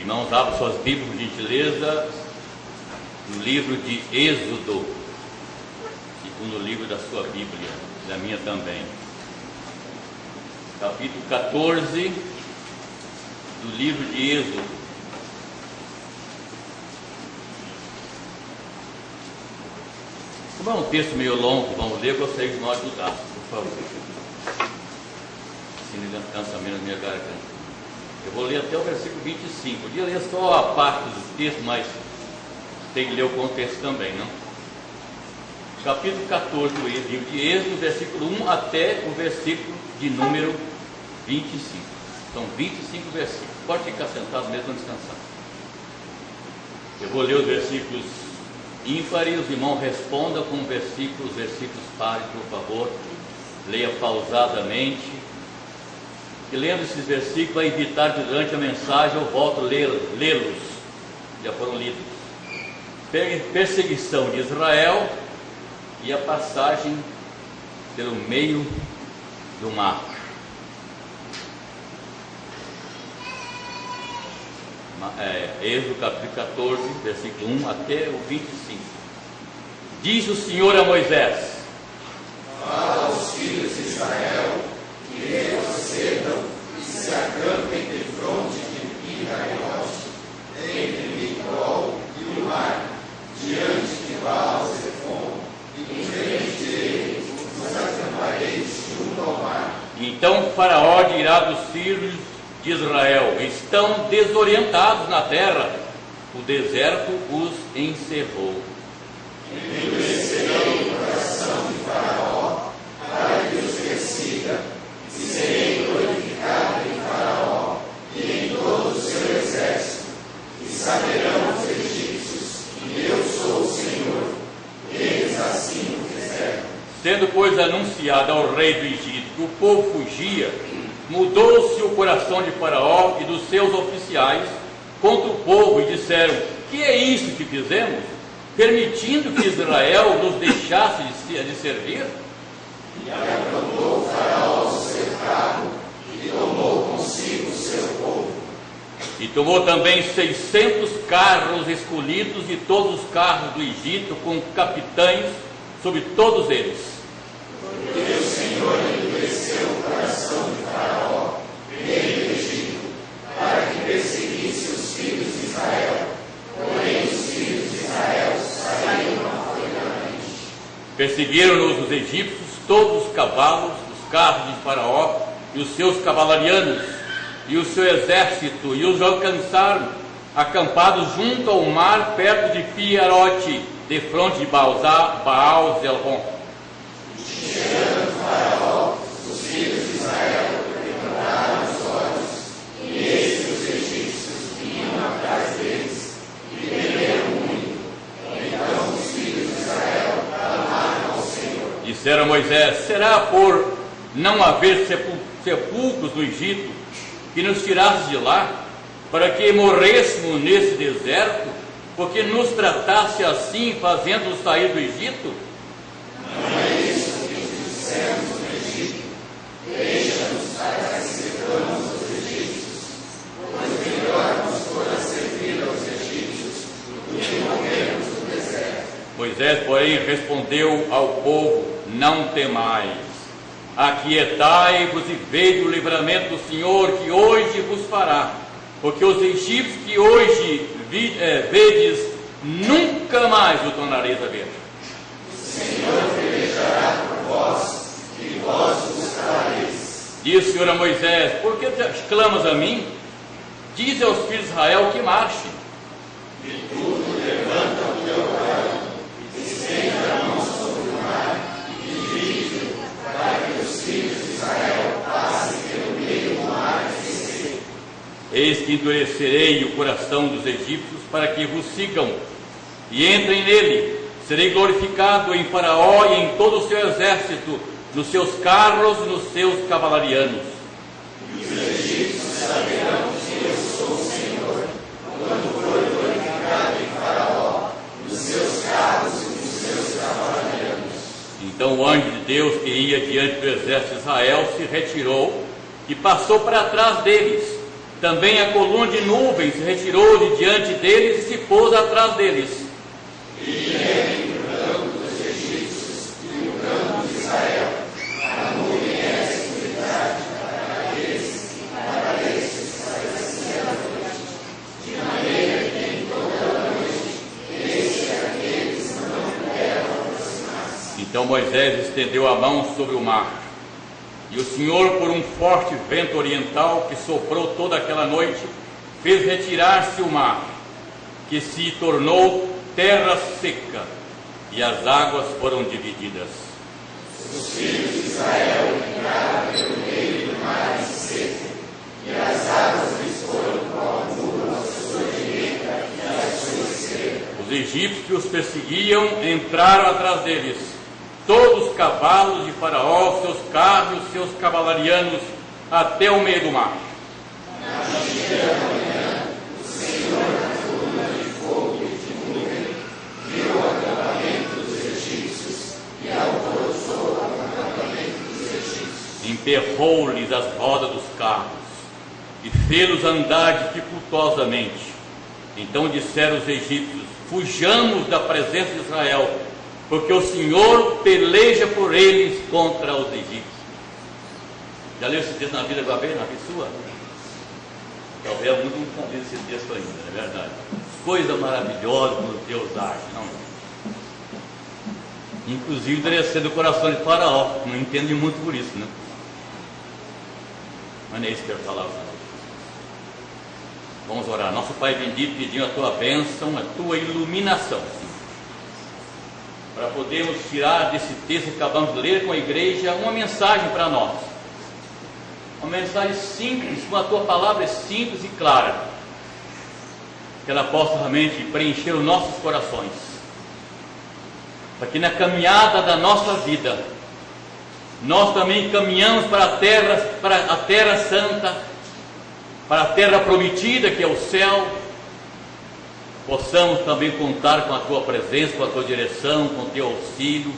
Irmãos, abram suas Bíblias, por gentileza, no livro de Êxodo, segundo livro da sua Bíblia, da minha também. Capítulo 14 do livro de Êxodo. Como é um texto meio longo, vamos ler, eu gostaria que nós ajudássemos, por favor. Se não cansa menos minha garganta. Eu vou ler até o versículo 25. Podia ler só a parte do texto, mas tem que ler o contexto também, não? Capítulo 14 do livro de Êxodo, versículo 1 até o versículo de número 25. São 25 versículos. Pode ficar sentado mesmo descansar. Eu vou ler os versículos ímpares, os irmãos respondam com os versículos pares, por favor. Leia pausadamente. E lendo esses versículos, vai evitar que durante a mensagem eu volto a lê-los. Já foram lidos. Perseguição de Israel e a passagem pelo meio do mar. Êxodo capítulo 14, versículo 1 até o 25. Diz o Senhor a Moisés: fala aos filhos de Israel que retrocedam e se acampem de fronte de Pi-Hahirote, entre Migdol e o mar, diante de Baal-Zephon, e em frente dele vos acampareis junto ao mar. Então Faraó dirá dos filhos de Israel: estão desorientados na terra, o deserto os encerrou. Endurecerão o coração de Faraó, para que os persiga, e serei glorificado em Faraó e em todo o seu exército, e saberão os egípcios que eu sou o Senhor. Eles assim o fizeram. Sendo, pois, anunciado ao rei do Egito que o povo fugia, mudou-se o coração de Faraó e dos seus oficiais contra o povo, e disseram: que é isso que fizemos, permitindo que Israel nos deixasse de servir? E aprontou o Faraó o seu carro e tomou consigo o seu povo. E tomou também 600 carros escolhidos de todos os carros do Egito, com capitães sobre todos eles. Porque o Senhor endureceu o coração de Faraó, rei do Egito, para que perseguisse os filhos de Israel. Porém os filhos de Israel saíram afoitamente. Perseguiram-nos os egípcios, todos os cavalos, os carros de Faraó e os seus cavalarianos e o seu exército, e os alcançaram acampados junto ao mar, perto de Pi-Hahirote, de fronte de Baal-Zephon. Chegando Faraó, os filhos de Israel levantaram os olhos, e eis que os egípcios vinham atrás deles, e temeram muito. Então os filhos de Israel clamaram ao Senhor. Disseram a Moisés: será por não haver sepulcros no Egito que nos tirasse de lá, para que morrêssemos nesse deserto, porque nos tratasse assim, fazendo-nos sair do Egito? Não é isso que te dissemos no Egito: deixa-nos para que sirvamos os egípcios, pois melhor nos fora servir aos egípcios do que morrermos no deserto. Moisés, porém, respondeu ao povo: não temais, aquietai-vos e vede o livramento do Senhor que hoje vos fará, porque os egípcios que hoje vedes, nunca mais o tornareis a ver. O Senhor pelejará por vós, e vós vos calareis. Disse o Senhor a Moisés: por que clamas a mim? Dize aos filhos de Israel que marchem. De tudo levanta o teu arco, e estende a mão sobre o mar, e dirige-o, para que os filhos de Israel passem pelo meio do mar em seco. Eis que endurecerei o coração dos egípcios, para que vos sigam e entrem nele. Serei glorificado em Faraó e em todo o seu exército, nos seus carros e nos seus cavalarianos. E os egípcios saberão que eu sou o Senhor, quando for glorificado em Faraó, nos seus carros e nos seus cavalarianos. Então o anjo de Deus, que ia diante do exército de Israel, se retirou e passou para trás deles. Também a coluna de nuvem se retirou de diante deles e se pôs atrás deles. E vem o campo dos egípcios e o campo de Israel. A nuvem é a escuridade para eles e para esses parecia a noite. De maneira que em toda a noite, este e aqueles não puderam aproximar-se. Então Moisés estendeu a mão sobre o mar. E o Senhor, por um forte vento oriental que soprou toda aquela noite, fez retirar-se o mar, que se tornou terra seca, e as águas foram divididas. Os filhos de Israel entraram pelo meio do mar em seco, e as águas lhes foram como muro à sua direita e à sua esquerda. Os egípcios que os perseguiam entraram atrás deles, todos os cavalos de Faraó, seus carros e seus cavalarianos, até o meio do mar. Na vigília da manhã, o Senhor, na coluna de fogo e de nuvem, viu o acampamento dos egípcios e alvoroçou o acampamento dos egípcios. Emperrou-lhes as rodas dos carros e fê-los andar dificultosamente. Então disseram os egípcios: fujamos da presença de Israel, porque o Senhor peleja por eles contra os egípcios. Já leu esse texto na vida, Guabê, na vida sua? Talvez muito não tenha lido esse texto ainda, é verdade. Coisa maravilhosa quando Deus age, não? Inclusive endurecendo o coração de Faraó, não entende muito por isso, né? Mas não é isso que eu quero falar hoje. Vamos orar. Nosso Pai bendito, pedindo a tua bênção, a tua iluminação, para podermos tirar desse texto que acabamos de ler com a igreja uma mensagem para nós. Uma mensagem simples, como a tua palavra é simples e clara, que ela possa realmente preencher os nossos corações, para que na caminhada da nossa vida, nós também caminhamos para a terra santa, para a terra prometida que é o céu, possamos também contar com a tua presença, com a tua direção, com o teu auxílio,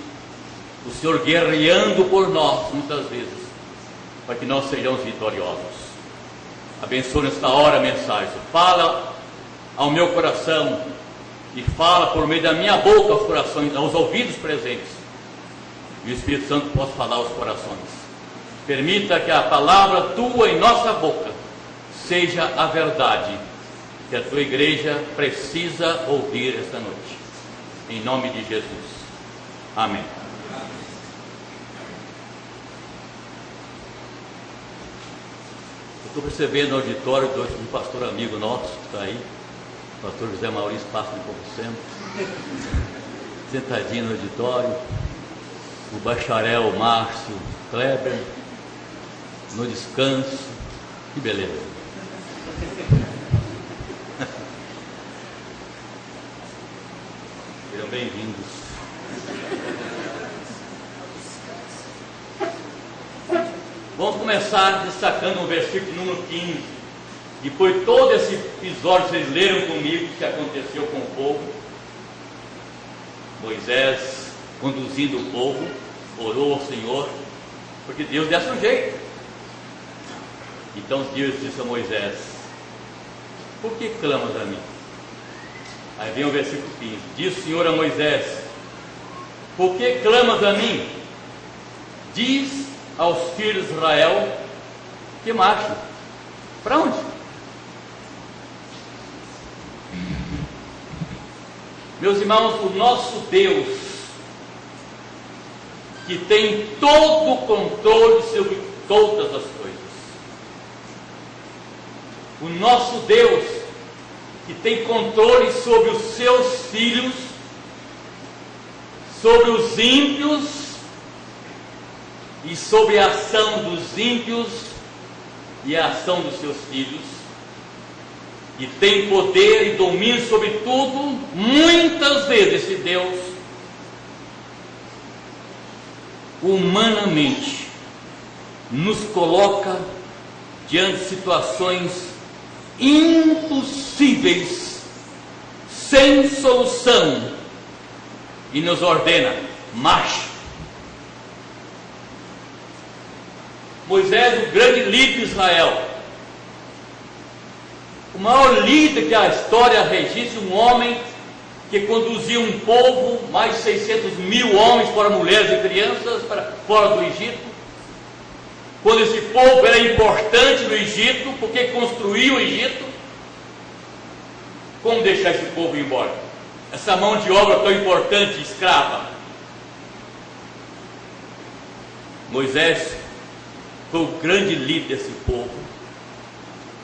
o Senhor guerreando por nós muitas vezes, para que nós sejamos vitoriosos. Abençoe nesta hora a mensagem, fala ao meu coração e fala por meio da minha boca aos corações, aos ouvidos presentes, e o Espírito Santo possa falar aos corações. Permita que a palavra tua em nossa boca seja a verdade que a tua igreja precisa ouvir esta noite. Em nome de Jesus. Amém. Eu estou percebendo no auditório de um pastor amigo nosso que está aí, o pastor José Maurício, passa um pouco sempre, sentadinho no auditório, o bacharel Márcio Kleber, no descanso, que beleza. Sejam bem-vindos. Vamos começar destacando o versículo número 15. Depois de todo esse episódio que vocês leram comigo, que aconteceu com o povo, Moisés conduzindo o povo, orou ao Senhor, porque Deus desse um jeito. Então Deus disse a Moisés: por que clamas a mim? Aí vem o versículo 15. Diz o Senhor a Moisés: por que clamas a mim? Diz aos filhos de Israel que marchem. Para onde? Meus irmãos, o nosso Deus, que tem todo o controle sobre todas as coisas, o nosso Deus, que tem controle sobre os seus filhos, sobre os ímpios e sobre a ação dos ímpios e a ação dos seus filhos, e tem poder e domínio sobre tudo. Muitas vezes esse Deus, humanamente, nos coloca diante de situações impossíveis, sem solução, e nos ordena: marche. Moisés, o grande líder de Israel, O maior líder que a história registra, um homem que conduzia um povo, mais de 600 mil homens, fora mulheres e crianças, para fora do Egito. Quando esse povo era importante no Egito, porque construiu o Egito. Como deixar esse povo ir embora? Essa mão de obra tão importante, escrava. Moisés foi o grande líder desse povo,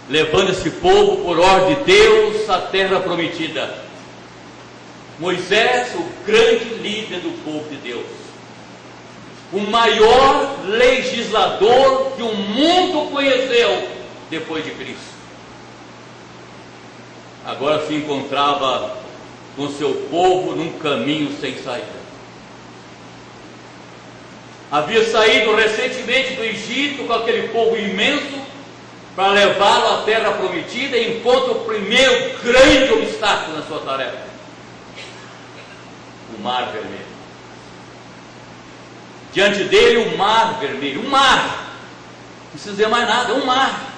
levando esse povo por ordem de Deus à terra prometida. Moisés, o grande líder do povo de Deus, o maior legislador que o mundo conheceu depois de Cristo. Agora se encontrava com seu povo num caminho sem saída. Havia saído recentemente do Egito com aquele povo imenso para levá-lo à terra prometida, e encontra o primeiro grande obstáculo na sua tarefa: o Mar Vermelho. Diante dele, o Mar Vermelho, um mar, não precisa dizer mais nada, um mar.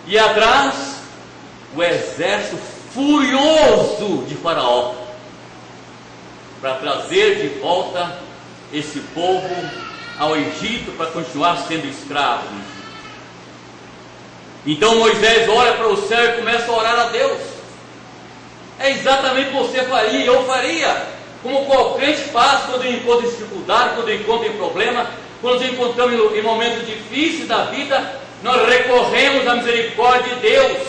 E atrás, o exército furioso de Faraó, para trazer de volta esse povo ao Egito para continuar sendo escravo. Então Moisés olha para o céu e começa a orar a Deus. É exatamente o que você faria, eu faria, como qualquer crente faz quando encontra dificuldade, quando encontra problema, quando nos encontramos em momentos difíceis da vida, nós recorremos à misericórdia de Deus.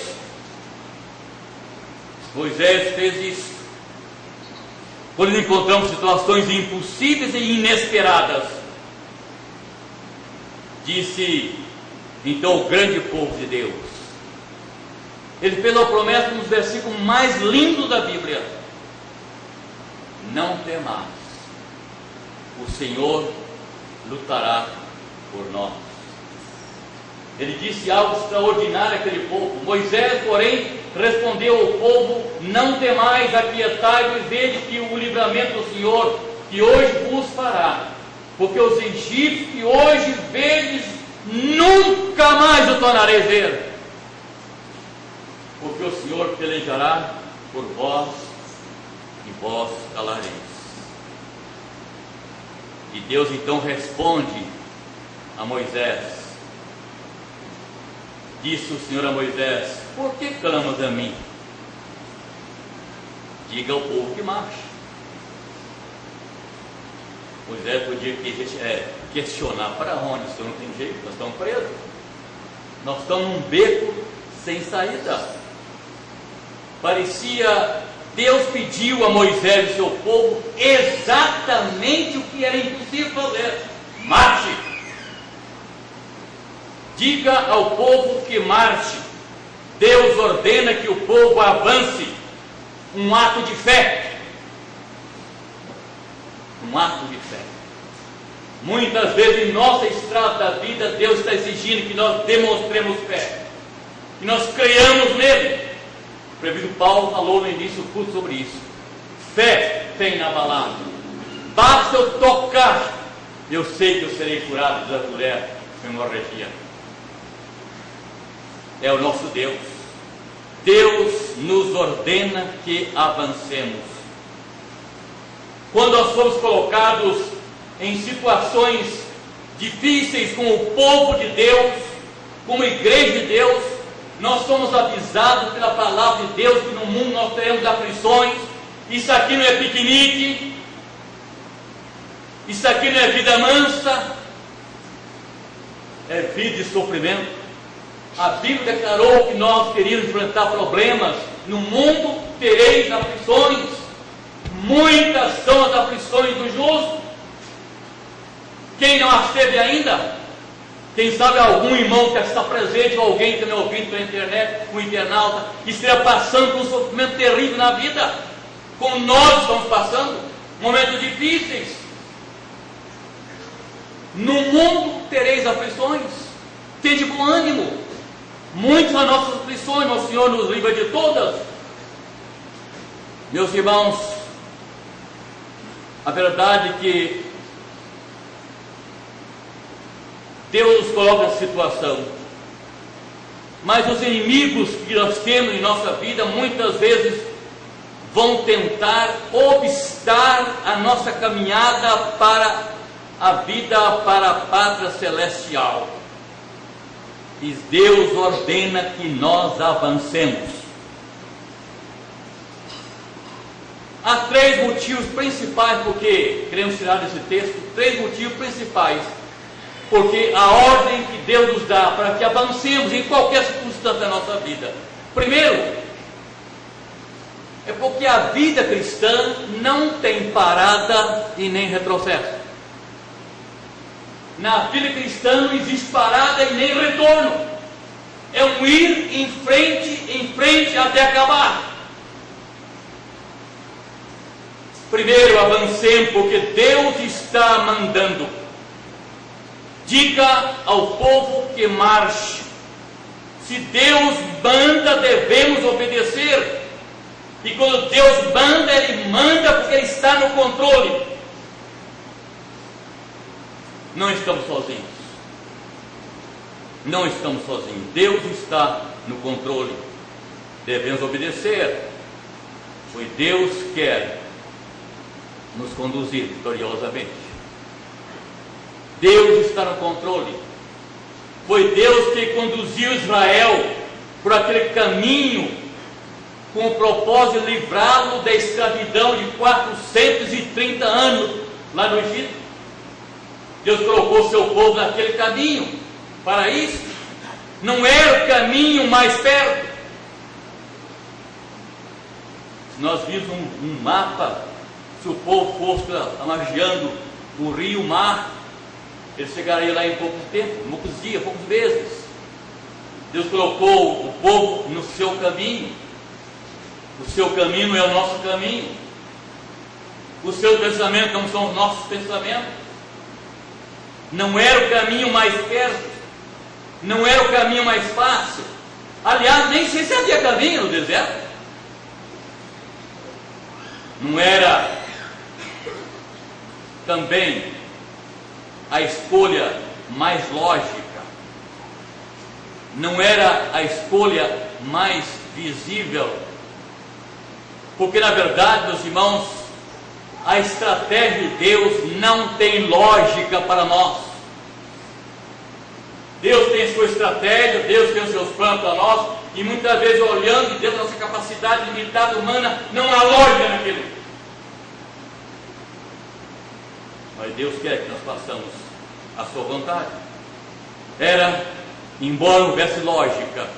Moisés fez isso. Quando encontramos situações impossíveis e inesperadas, disse então o grande povo de Deus, ele fez uma promessa nos versículos mais lindos da Bíblia: não temais, o Senhor lutará por nós. Ele disse algo extraordinário àquele povo. Moisés, porém, respondeu ao povo: não temais, aquietai-vos e vede que o livramento do Senhor, que hoje vos fará, porque os egípcios que hoje vedes, nunca mais o tornarei ver, porque o Senhor pelejará por vós e vós calareis. E Deus então responde a Moisés. Disse o Senhor a Moisés: por que clamas a mim? Diga ao povo que marche. Moisés podia questionar: para onde? O Senhor não tem jeito, nós estamos presos, nós estamos num beco sem saída. Parecia, Deus pediu a Moisés e seu povo exatamente o que era impossível fazer: marche. Diga ao povo que marche. Deus ordena que o povo avance. Um ato de fé. Um ato de fé. Muitas vezes em nossa estrada da vida, Deus está exigindo que nós demonstremos fé, que nós creiamos nele. O presbítero Paulo falou no início do culto sobre isso. Fé tem inabalável. Basta eu tocar, eu sei que eu serei curado da mulher com hemorragia. É o nosso Deus. Deus nos ordena que avancemos. Quando nós somos colocados em situações difíceis com o povo de Deus, como igreja de Deus, nós somos avisados pela palavra de Deus que no mundo nós teremos aflições. Isso aqui não é piquenique, isso aqui não é vida mansa, é vida e sofrimento. A Bíblia declarou que nós teríamos enfrentar problemas. No mundo tereis aflições. Muitas são as aflições do justo. Quem não as teve ainda? Quem sabe algum irmão que está presente, ou alguém que está me ouvindo pela internet, um internauta, que esteja passando por um sofrimento terrível na vida, como nós estamos passando, momentos difíceis. No mundo tereis aflições. Tende bom ânimo. Muitas são as nossas aflições, mas o Senhor nos livra de todas. Meus irmãos, a verdade é que Deus nos coloca em situação Mas os inimigos que nós temos em nossa vida muitas vezes vão tentar obstar a nossa caminhada para a vida, para a pátria celestial. E Deus ordena que nós avancemos. Há 3 motivos principais porque queremos tirar desse texto, 3 motivos principais, porque a ordem que Deus nos dá para que avancemos em qualquer circunstância da nossa vida. Primeiro, é porque a vida cristã não tem parada e nem retrocesso. Na vida cristã não existe parada e nem retorno. É um ir em frente até acabar. Primeiro, avancemos porque Deus está mandando. Diga ao povo que marche. Se Deus manda, devemos obedecer. E quando Deus manda, Ele manda porque Ele está no controle. Não estamos sozinhos. Não estamos sozinhos. Deus está no controle. Devemos obedecer, pois Deus quer nos conduzir vitoriosamente. Deus está no controle. Foi Deus que conduziu Israel por aquele caminho com o propósito de livrá-lo da escravidão de 430 anos lá no Egito. Deus colocou seu povo naquele caminho para isso. Não era o caminho mais perto. Se nós vimos um mapa, se o povo fosse amagiando o rio, o mar, ele chegaria lá em pouco tempo, em poucos dias, poucos meses. Deus colocou o povo no seu caminho. O seu caminho é o nosso caminho. Os seus pensamentos não são os nossos pensamentos. Não era o caminho mais perto. Não era o caminho mais fácil. Aliás, nem sei se havia caminho no deserto. Não era também a escolha mais lógica. Não era a escolha mais visível. Porque na verdade, meus irmãos, a estratégia de Deus não tem lógica para nós. Deus tem sua estratégia, Deus tem os seus planos para nós, e muitas vezes olhando dentro da nossa capacidade limitada humana, não há lógica naquilo. Mas Deus quer que nós façamos a sua vontade. Era, embora não houvesse lógica,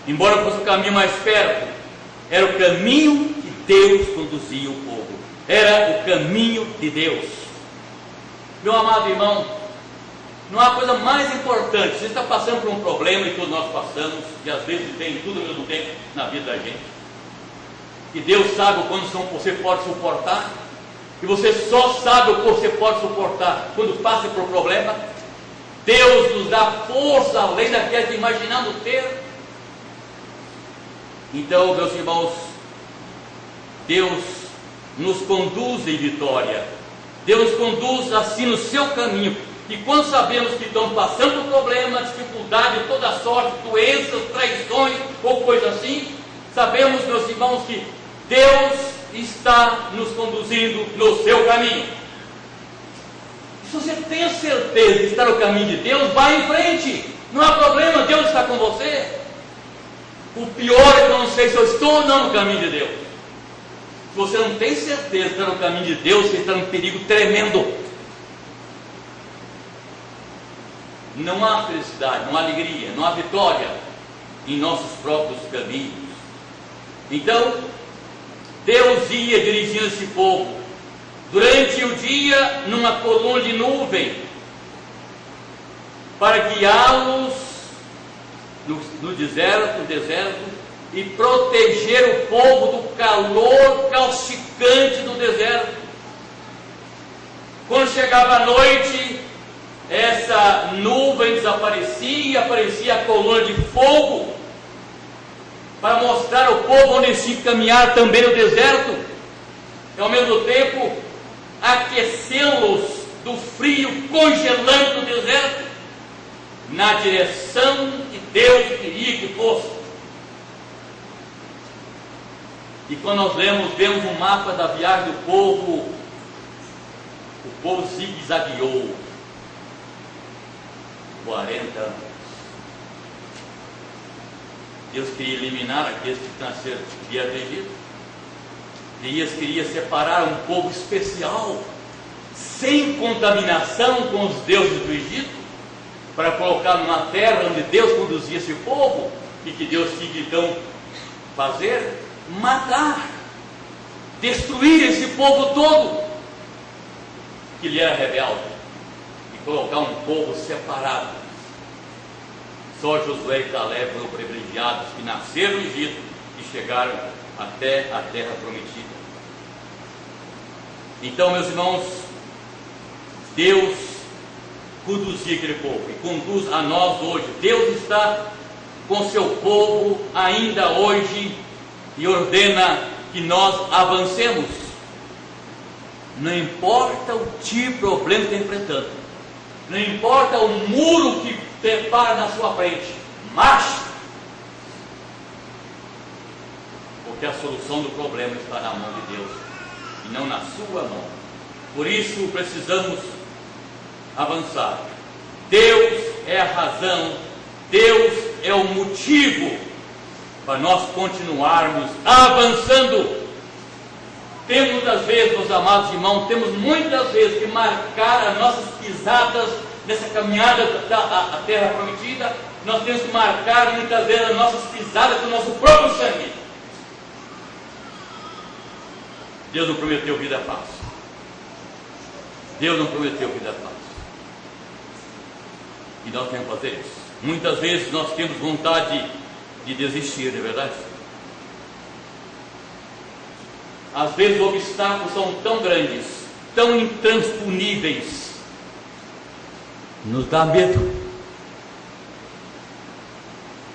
embora fosse o caminho mais perto, era o caminho que Deus conduzia o povo. Era o caminho de Deus. Meu amado irmão, não há coisa mais importante. Você está passando por um problema, e todos nós passamos, e às vezes tem tudo ao mesmo tempo na vida da gente. E Deus sabe o quanto você pode suportar. E você só sabe o que você pode suportar quando passa por problema. Deus nos dá força além daquela que imaginamos ter. Então, meus irmãos, Deus nos conduz em vitória. Deus nos conduz assim no seu caminho. E quando sabemos que estamos passando por problemas, dificuldade, toda sorte, doenças, traições ou coisa assim, sabemos, meus irmãos, que Deus está nos conduzindo no seu caminho. Se você tem a certeza de estar no caminho de Deus, vá em frente. Não há problema, Deus está com você. O pior é que eu não sei se eu estou ou não no caminho de Deus. Se você não tem certeza de estar no caminho de Deus, você está num perigo tremendo. Não há felicidade, não há alegria, não há vitória em nossos próprios caminhos. Então, Deus ia dirigindo esse povo durante o dia numa coluna de nuvem para guiá-los no deserto e proteger o povo do calor causticante do deserto. Quando chegava a noite, essa nuvem desaparecia e aparecia a coluna de fogo para mostrar ao povo onde se caminhar também no deserto, e ao mesmo tempo aquecê-los do frio congelante do deserto na direção que Deus queria que fosse. E quando nós vemos um mapa da viagem do povo, o povo zigue-zagueou 40 anos. Deus queria eliminar aqueles que nasceram via do Egito. Deus queria separar um povo especial, sem contaminação com os deuses do Egito, para colocar numa terra onde Deus conduzia esse povo. E que Deus queria então fazer? Matar, destruir esse povo todo que lhe era rebelde, e colocar um povo separado. Só Josué e Caleb foram privilegiados, que nasceram no Egito e chegaram até a terra prometida. Então, meus irmãos, Deus conduzia aquele povo e conduz a nós hoje. Deus está com seu povo ainda hoje e ordena que nós avancemos. Não importa o tipo de problema que está enfrentando, não importa o muro que separa na sua frente, marche, porque a solução do problema está na mão de Deus e não na sua mão. Por isso precisamos avançar. Deus é a razão, Deus é o motivo para nós continuarmos avançando. Temos muitas vezes, meus amados irmãos, temos muitas vezes que marcar as nossas pisadas nessa caminhada da terra prometida. Nós temos que marcar muitas vezes as nossas pisadas com o nosso próprio sangue. Deus não prometeu vida fácil. Deus não prometeu vida fácil. E nós temos que fazer isso. Muitas vezes nós temos vontade de desistir, não é verdade? Às vezes os obstáculos são tão grandes, tão intransponíveis, nos dá medo.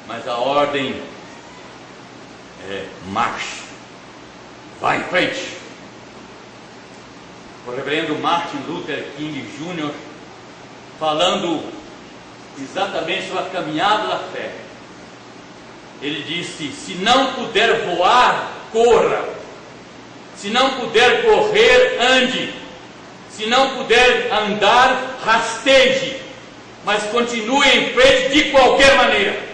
Mas a ordem é marche, vá em frente. O reverendo Martin Luther King Jr., falando exatamente sobre a caminhada da fé, ele disse: se não puder voar, corra. Se não puder correr, ande. Se não puder andar, rasteje. Mas continue em frente de qualquer maneira.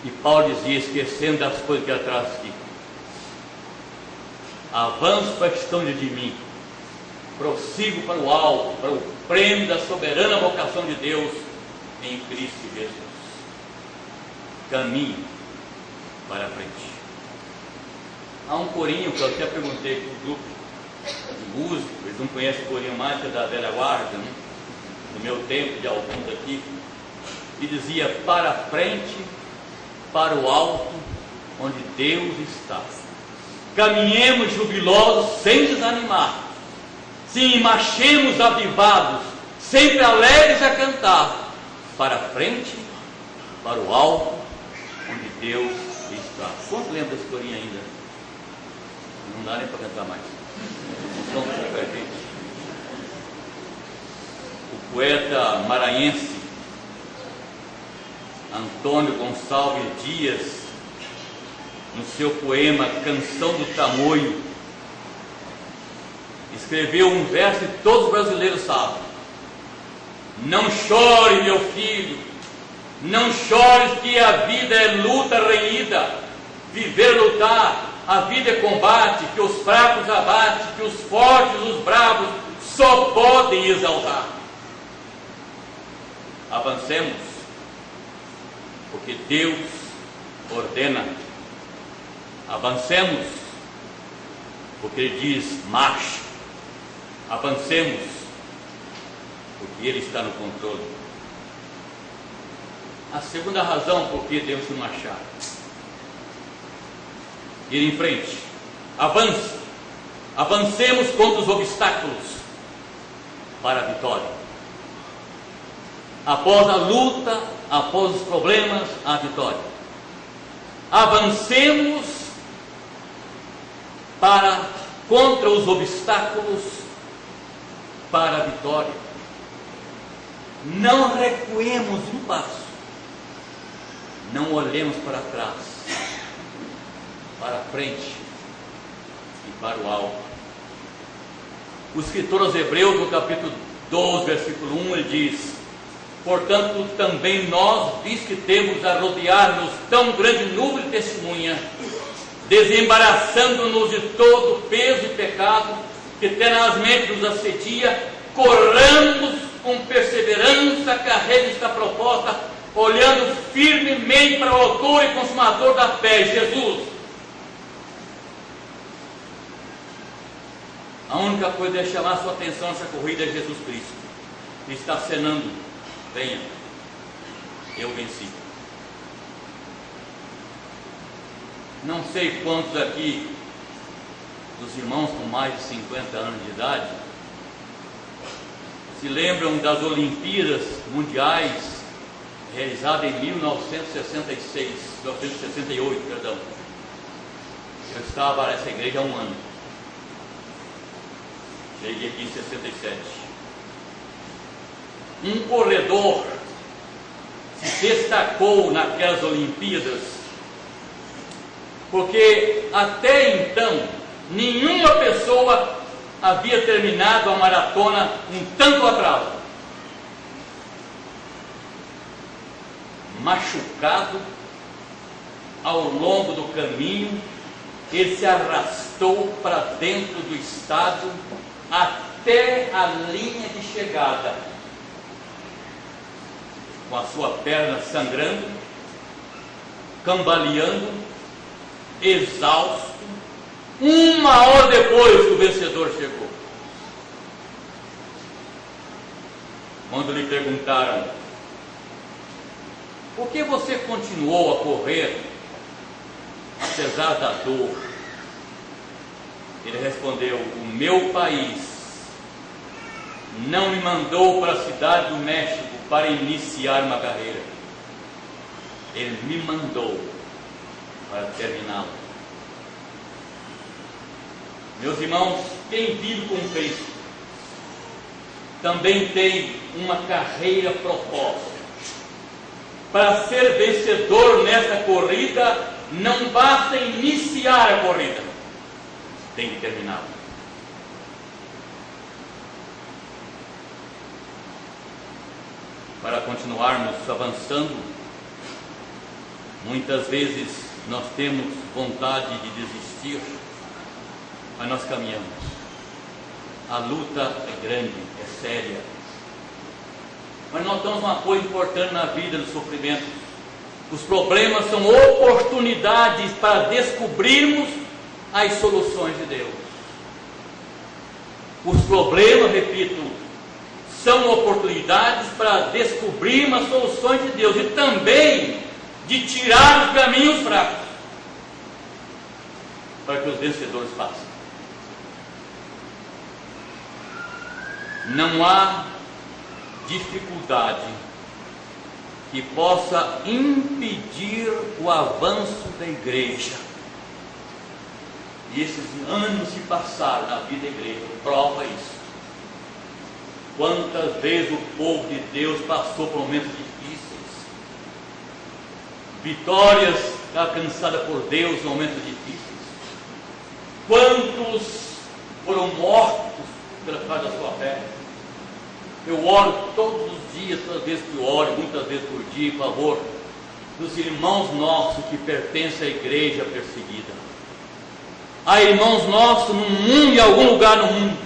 E Paulo dizia, esquecendo das coisas que atrás ficam: avanço para a questão de mim, prossigo para o alto, para o prêmio da soberana vocação de Deus em Cristo Jesus. Caminho para a frente. Há um corinho que eu até perguntei para o grupo de músicos, eles não conhecem o corinho mais que é da velha guarda, né? Do meu tempo, de alguns aqui, e dizia: para a frente, para o alto, onde Deus está. Caminhemos jubilosos, sem desanimar. Sim, marchemos avivados, sempre alegres a cantar, para a frente, para o alto, onde Deus está. Quanto lembra desse corinho ainda? Não dá nem para cantar mais. Não pouca gente. O poeta maranhense Antônio Gonçalves Dias, no seu poema Canção do Tamoio, escreveu um verso que todos os brasileiros sabem: não chore, meu filho, não chores, que a vida é luta renhida. Viver é lutar, a vida é combate, que os fracos abate, que os fortes, os bravos, só podem exaltar. Avancemos, porque Deus ordena. Avancemos, porque Ele diz: marche. Avancemos, porque Ele está no controle. A segunda razão por que devemos marchar: ir em frente. Avance. Avancemos contra os obstáculos para a vitória. Após a luta, após os problemas, a vitória. Avancemos contra os obstáculos para a vitória. Não recuemos um passo, não olhemos para trás, para frente e para o alto. O escritor aos Hebreus, no capítulo 12, versículo 1, ele diz: portanto, também nós, visto que temos a rodear-nos tão grande nuvem de testemunha, desembaraçando-nos de todo o peso e pecado que tenazmente nos assedia, corramos com perseverança a carreira que está proposta, olhando firmemente para o autor e consumador da fé, Jesus. A única coisa é chamar a sua atenção nessa corrida é Jesus Cristo. Ele está acenando: venha, eu venci. Não sei quantos aqui dos irmãos com mais de 50 anos de idade se lembram das Olimpíadas Mundiais realizadas em 1968, perdão. Eu estava nessa igreja há um ano. Cheguei aqui em 67. Um corredor se destacou naquelas Olimpíadas, porque até então nenhuma pessoa havia terminado a maratona com tanto atraso. Machucado, ao longo do caminho, ele se arrastou para dentro do estádio até a linha de chegada, com a sua perna sangrando, cambaleando, exausto. Uma hora depois que o vencedor chegou, quando lhe perguntaram: por que você continuou a correr apesar da dor? Ele respondeu: o meu país não me mandou para a cidade do México para iniciar uma carreira, ele me mandou para terminá-la. Meus irmãos, quem vive com Cristo também tem uma carreira proposta. Para ser vencedor nessa corrida, não basta iniciar a corrida, tem que terminá-la. Para continuarmos avançando, muitas vezes nós temos vontade de desistir, mas nós caminhamos. A luta é grande, é séria. Mas nós temos uma coisa importante na vida do sofrimento: os problemas são oportunidades para descobrirmos as soluções de Deus. Os problemas, repito, são oportunidades para descobrirmos as soluções de Deus e também de tirar os caminhos fracos, para que os vencedores passem. Não há dificuldade que possa impedir o avanço da igreja. E esses anos se passaram na vida da igreja prova isso. Quantas vezes o povo de Deus passou por momentos difíceis, vitórias alcançadas por Deus em momentos difíceis. Quantos foram mortos pela causa da sua fé? Eu oro todos os dias, todas as vezes que eu oro, muitas vezes por dia, em favor dos irmãos nossos que pertencem à igreja perseguida. Há irmãos nossos no mundo, em algum lugar no mundo,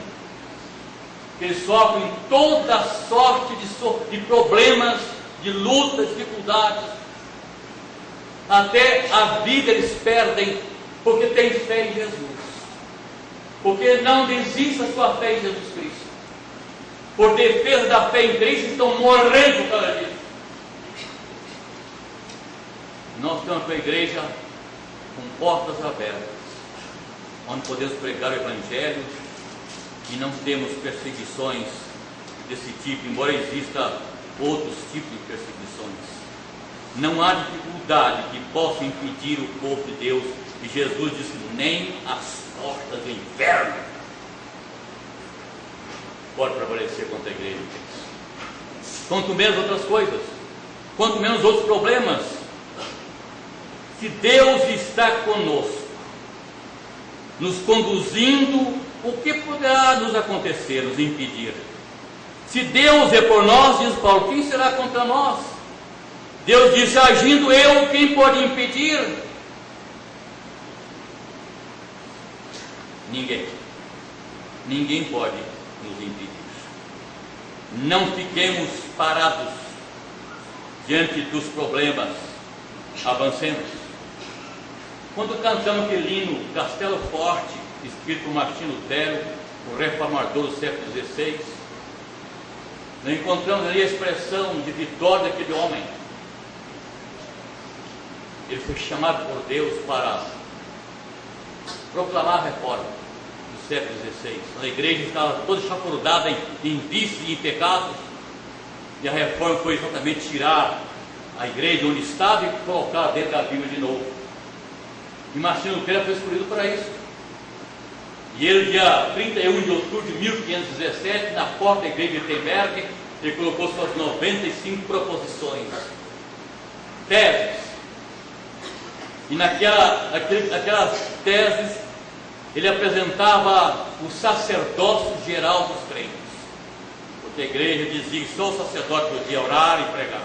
que eles sofrem toda sorte de problemas, de lutas, dificuldades. Até a vida eles perdem, porque têm fé em Jesus. Porque não desista da sua fé em Jesus Cristo. Por defesa da fé em Cristo, estão morrendo cada dia. Nós estamos com a igreja com portas abertas, onde podemos pregar o Evangelho e não temos perseguições desse tipo, embora exista outros tipos de perseguições. Não há dificuldade que possa impedir o povo de Deus. E Jesus disse: nem as portas do inferno pode prevalecer contra a igreja de Cristo. Quanto menos outras coisas, quanto menos outros problemas. Se Deus está conosco, nos conduzindo, o que poderá nos acontecer, nos impedir? Se Deus é por nós, diz Paulo, quem será contra nós? Deus disse, agindo eu, quem pode impedir? Ninguém. Ninguém pode nos impedir. Não fiquemos parados diante dos problemas. Avancemos. Quando cantamos aquele hino Castelo Forte, escrito por Martinho Lutero, o reformador do século XVI, nós encontramos ali a expressão de vitória daquele homem. Ele foi chamado por Deus para proclamar a reforma do século XVI. A igreja estava toda chafurdada em vícios e em pecados, e a reforma foi exatamente tirar a igreja onde estava e colocar dentro da Bíblia de novo. E Martinho Lutero foi escolhido para isso. E ele, dia 31 de outubro de 1517, na porta da igreja de Wittenberg, ele colocou suas 95 proposições, teses. E naquelas teses, ele apresentava o sacerdócio geral dos crentes. Porque a igreja dizia que só o sacerdote podia orar e pregar.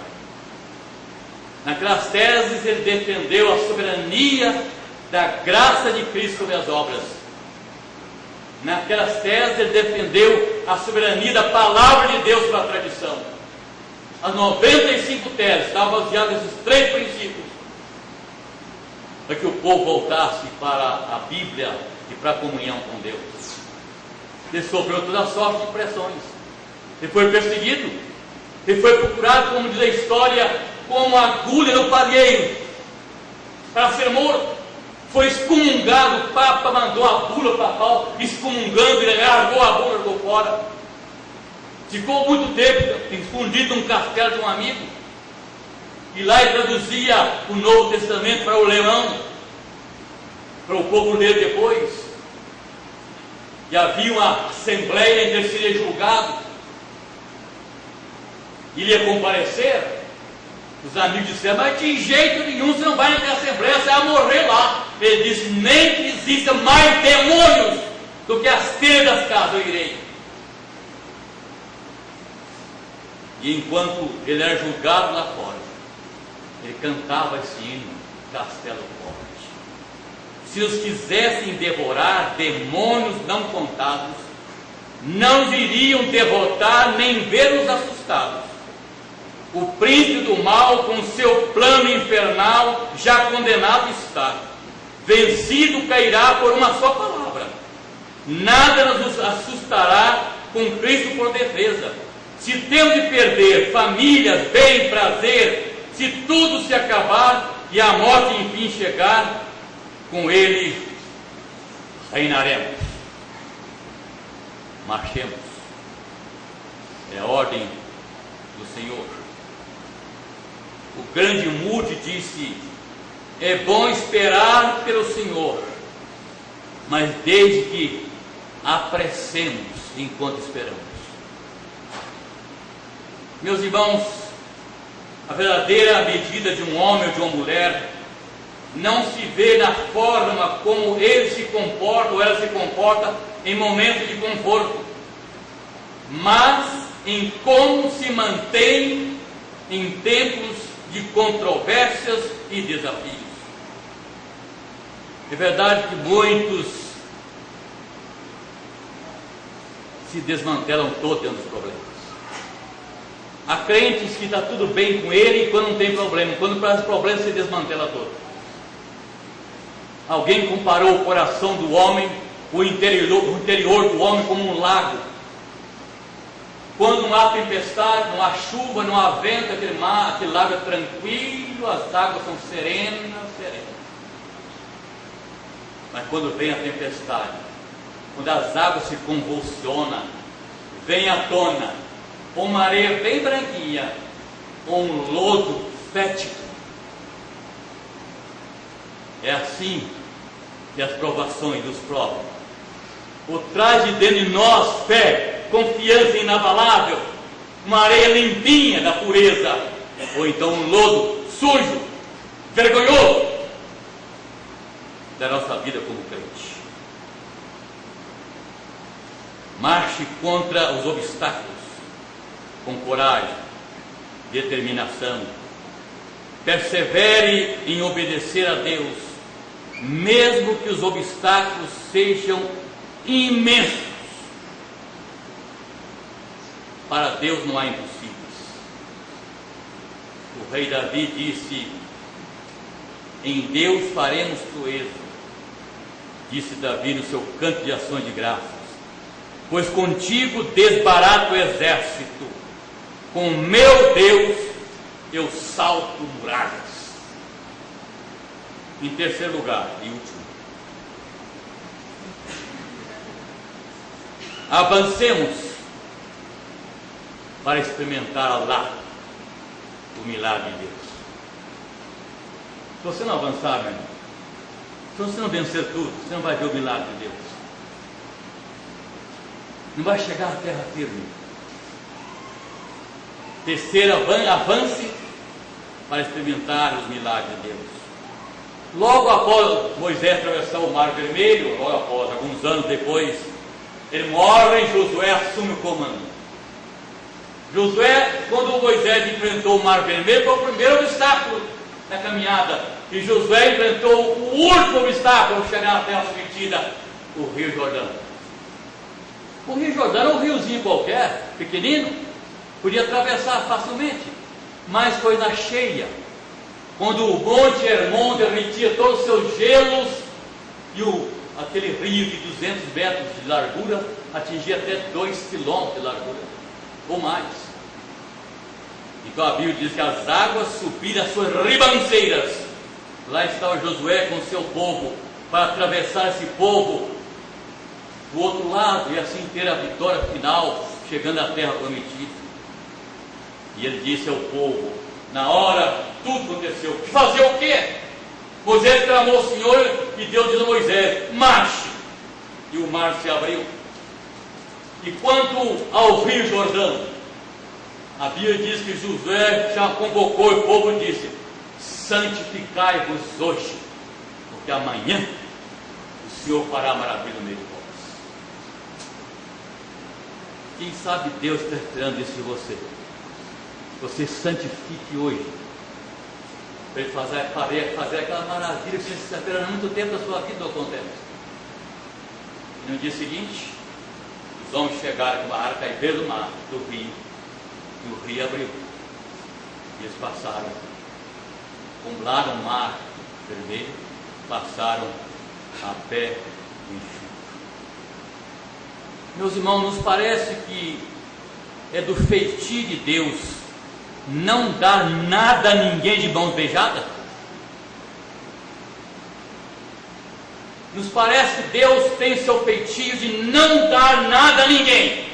Naquelas teses, ele defendeu a soberania da graça de Cristo sobre as obras. Naquelas teses, ele defendeu a soberania da palavra de Deus sobre a tradição. As 95 teses estavam baseadas nesses 3 princípios, para que o povo voltasse para a Bíblia e para a comunhão com Deus. Ele sofreu toda sorte de pressões. Ele foi perseguido. Ele foi procurado, como diz a história, como agulha no palheiro, para ser morto. Foi excomungado. O Papa mandou a bula papal, excomungando, ele largou a bula, jogou fora. Ficou muito tempo escondido num castelo de um amigo. E lá ele traduzia o Novo Testamento para o alemão, para o povo ler depois. E havia uma assembleia em que ele seria julgado. Ele ia comparecer. Os amigos disseram, mas de jeito nenhum você não vai naquela assembleia, você vai morrer lá. Ele disse, nem que exista mais demônios do que as telhas das casas eu irei. E enquanto ele era julgado lá fora, ele cantava esse hino, Castelo Forte. Se os quisessem devorar, demônios não contados, não viriam derrotar nem vê-los assustados. O príncipe do mal, com seu plano infernal, já condenado está. Vencido cairá por uma só palavra. Nada nos assustará com Cristo por defesa. Se temos de perder famílias, bem, prazer, se tudo se acabar e a morte enfim chegar, com Ele reinaremos. Marchemos. É a ordem do Senhor. O grande Moody disse, é bom esperar pelo Senhor, mas desde que apressemos enquanto esperamos. Meus irmãos, a verdadeira medida de um homem ou de uma mulher não se vê na forma como ele se comporta ou ela se comporta em momentos de conforto, mas em como se mantém em tempos de controvérsias e desafios. É verdade que muitos se desmantelam todos dentro dos problemas. Há crentes que está tudo bem com ele quando não tem problema, quando traz problema se desmantela todo. Alguém comparou o coração do homem, o interior do homem como um lago. Quando não há tempestade, não há chuva, não há vento, aquele lago é tranquilo, as águas são serenas. Mas quando vem a tempestade, quando as águas se convulsionam, vem à tona uma areia bem branquinha, um lodo fétido. É assim que as provações nos provam. O traz de dentro de nós fé, confiança inabalável, uma areia limpinha da pureza, ou então um lodo sujo, vergonhoso da nossa vida como crente. Marche contra os obstáculos com coragem, determinação. Persevere em obedecer a Deus, mesmo que os obstáculos sejam imensos. Para Deus não há impossíveis. O rei Davi disse: em Deus faremos proeza, disse Davi no seu canto de ações de graças, pois contigo desbarato o exército, com meu Deus eu salto muralhas. Em terceiro lugar e último, avancemos para experimentar lá o milagre de Deus. Se você não avançar, meu irmão, se você não vencer tudo, você não vai ver o milagre de Deus. Não vai chegar à terra firme. Terceiro, avance para experimentar os milagres de Deus. Logo após Moisés atravessar o Mar Vermelho, logo após, alguns anos depois, ele morre e Josué assume o comando. Josué, quando Moisés enfrentou o Mar Vermelho, foi o primeiro obstáculo na caminhada. E Josué enfrentou o último obstáculo ao chegar na terra prometida, o Rio Jordão. O Rio Jordão era um riozinho qualquer, pequenino, podia atravessar facilmente, mas foi na cheia, quando o Monte Hermon derretia todos os seus gelos e aquele rio de 200 metros de largura atingia até 2 quilômetros de largura, ou mais. Então a Bíblia diz que as águas subiram as suas ribanceiras. Lá estava Josué com o seu povo, para atravessar esse povo do outro lado, e assim ter a vitória final, chegando à terra prometida. E ele disse ao povo, na hora, tudo aconteceu. Fazer o quê? Moisés clamou ao Senhor, e Deus disse a Moisés, marche. E o mar se abriu. E quanto ao Rio Jordão, a Bíblia diz que Josué já convocou e o povo disse, santificai-vos hoje, porque amanhã o Senhor fará maravilha no meio de vós. Quem sabe Deus está esperando isso de você. Você santifique hoje, para Ele fazer aquela maravilha que você está esperando há muito tempo da sua vida, não acontece. E no dia seguinte, os homens chegaram com uma arca e veio do mar, do rio, e o rio abriu. E eles passaram, comblaram o mar vermelho, passaram a pé enxuto. Meus irmãos, nos parece que é do feitio de Deus não dar nada a ninguém de mãos beijadas? Nos parece que Deus tem seu feitio de não dar nada a ninguém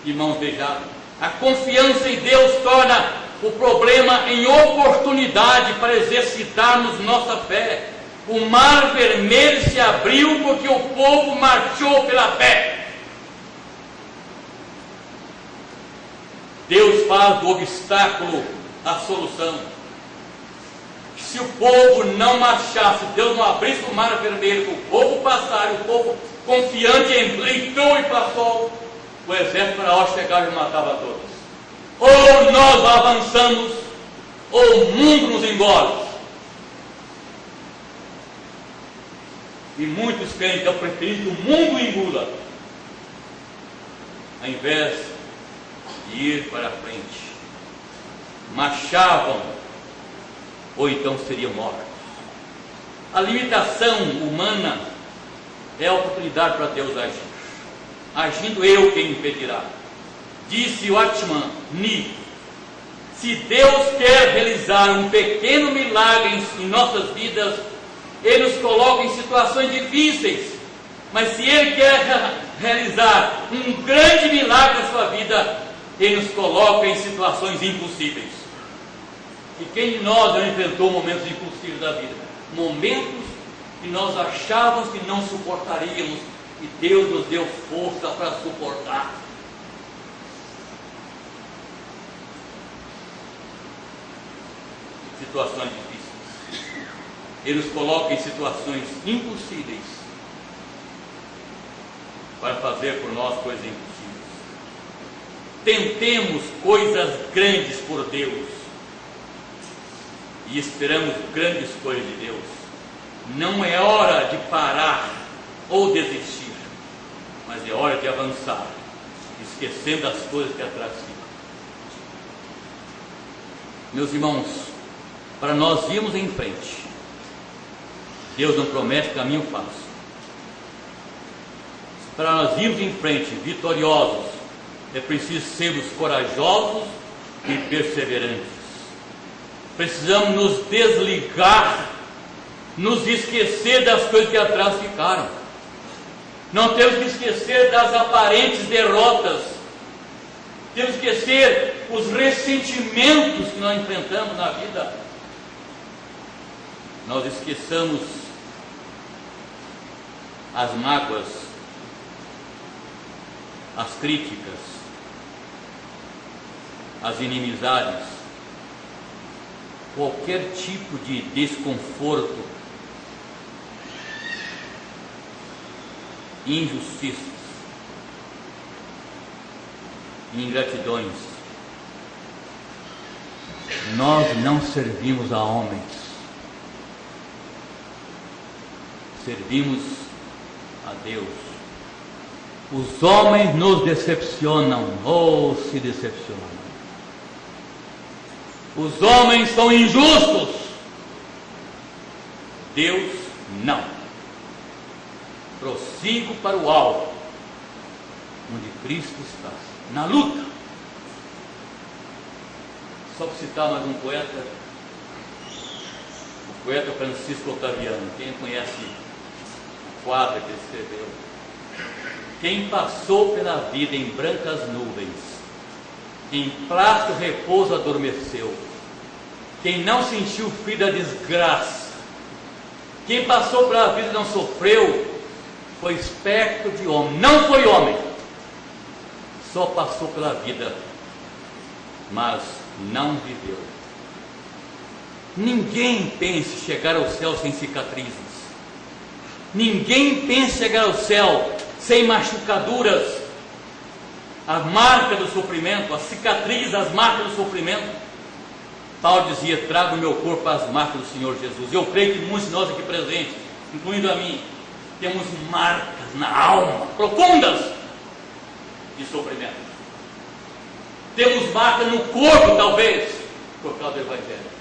de mãos beijadas. A confiança em Deus torna o problema em oportunidade para exercitarmos nossa fé. O mar vermelho se abriu porque o povo marchou pela fé. Deus faz do obstáculo a solução. Se o povo não marchasse, Deus não abrisse o mar vermelho para o povo passar, e o povo confiante entrou e passou, o exército faraó chegava e matava todos. Ou nós avançamos, ou o mundo nos engole. E muitos crentes estão preferindo que o mundo engula, ao invés de ir para frente. Marchavam, ou então seriam mortos. A limitação humana é a oportunidade para Deus agir. Agindo eu, quem impedirá? Disse Watchman Nee: se Deus quer realizar um pequeno milagre em nossas vidas, Ele nos coloca em situações difíceis. Mas se Ele quer realizar um grande milagre na sua vida, Ele nos coloca em situações impossíveis. E quem de nós já enfrentou momentos impossíveis da vida? Momentos que nós achávamos que não suportaríamos, E Deus nos deu força para suportar. Situações difíceis. Ele nos coloca em situações impossíveis para fazer por nós coisas impossíveis. Tentemos coisas grandes por Deus e esperamos grandes coisas de Deus. Não é hora de parar ou desistir, mas é hora de avançar, esquecendo as coisas que atrás ficam. Meus irmãos, para nós irmos em frente, Deus não promete caminho fácil. Para nós irmos em frente vitoriosos, é preciso sermos corajosos e perseverantes. Precisamos nos desligar, nos esquecer das coisas que atrás ficaram. Não temos que esquecer das aparentes derrotas. Temos que esquecer os ressentimentos que nós enfrentamos na vida. Nós esqueçamos as mágoas, as críticas, as inimizades, qualquer tipo de desconforto, injustiças, ingratidões. Nós não servimos a homens, servimos a Deus. Os homens nos decepcionam, ou se decepcionam. Os homens são injustos, Deus não. Prossigo para o alvo, onde Cristo está, na luta. Só para citar mais um poeta, o poeta Francisco Otaviano. Quem conhece o quadro que ele escreveu? Quem passou pela vida em brancas nuvens, em plácido repouso adormeceu. Quem não sentiu o frio da desgraça, quem passou pela vida e não sofreu, foi espectro de homem. Não foi homem, só passou pela vida, mas não viveu. Ninguém pense chegar ao céu sem cicatrizes. Ninguém pense chegar ao céu sem machucaduras, a marca do sofrimento, a cicatriz, as marcas do sofrimento. Paulo dizia: trago o meu corpo às marcas do Senhor Jesus. Eu creio que muitos de nós aqui presentes, incluindo a mim, temos marcas na alma profundas de sofrimento. Temos marcas no corpo, talvez, por causa do Evangelho.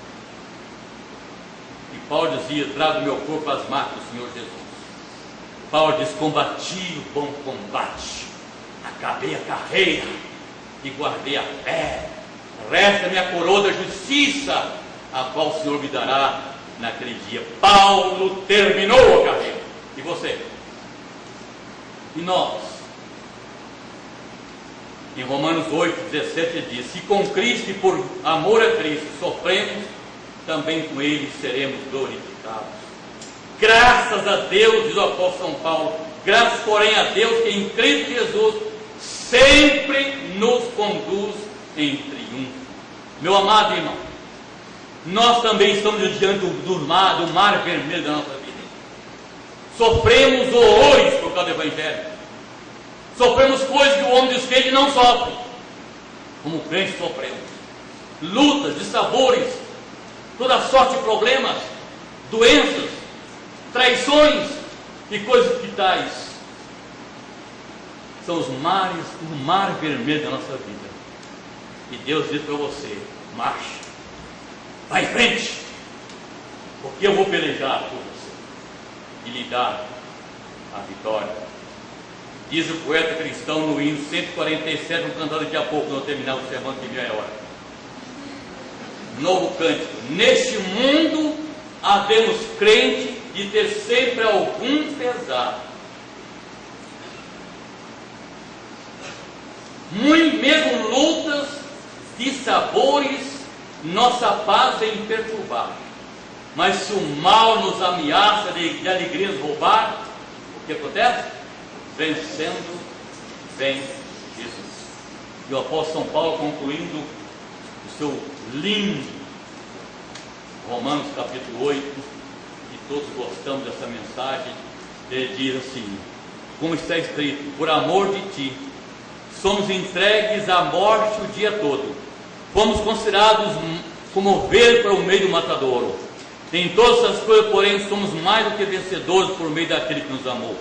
E Paulo dizia: trago o meu corpo às marcas do Senhor Jesus. Paulo diz: combati o bom combate, acabei a carreira e guardei a fé. Resta-me a coroa da justiça, a qual o Senhor me dará naquele dia. Paulo terminou a carreira. E você? E nós? Em Romanos 8:17 ele diz: se com Cristo e por amor a Cristo sofremos, também com Ele seremos glorificados. Graças a Deus, diz o apóstolo São Paulo, graças porém a Deus que em Cristo Jesus sempre nos conduz em triunfo. Meu amado irmão, nós também estamos diante do mar vermelho da nossa vida. Sofremos horrores por causa do Evangelho. Sofremos coisas que o homem descrente não sofre, como crente sofremos. Lutas, dissabores, toda sorte de problemas, doenças, traições e coisas que tais. São os mares, o mar vermelho da nossa vida. E Deus diz para você: marche, vai em frente, porque eu vou pelejar por você e lhe dar a vitória. Diz o poeta cristão no hino 147, vamos cantar daqui a pouco, não terminar o sermão que vem a hora. Novo cântico: neste mundo havemos crente de ter sempre algum pesar, muito mesmo lutas, dissabores, nossa paz vem perturbar. Mas se o mal nos ameaça de alegria nos roubar, o que acontece? vencendo bem Jesus. E o apóstolo São Paulo, concluindo o seu lindo Romanos capítulo 8, que todos gostamos dessa mensagem, ele diz assim, como está escrito, por amor de ti, somos entregues à morte o dia todo, fomos considerados como ovelhas para o meio do matadouro. Em todas as coisas, porém, somos mais do que vencedores por meio daquele que nos amou.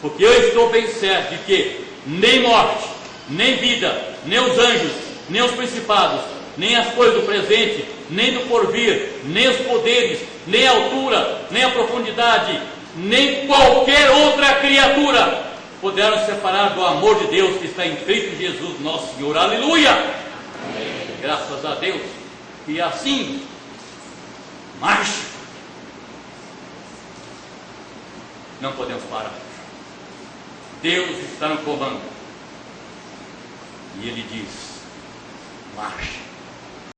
Porque eu estou bem certo de que nem morte, nem vida, nem os anjos, nem os principados, nem as coisas do presente, nem do porvir, nem os poderes, nem a altura, nem a profundidade, nem qualquer outra criatura poderão separar do amor de Deus que está em Cristo Jesus nosso Senhor. Aleluia! Amém. Graças a Deus. E assim, marche. Não podemos parar. Deus está no comando. E Ele diz, marche.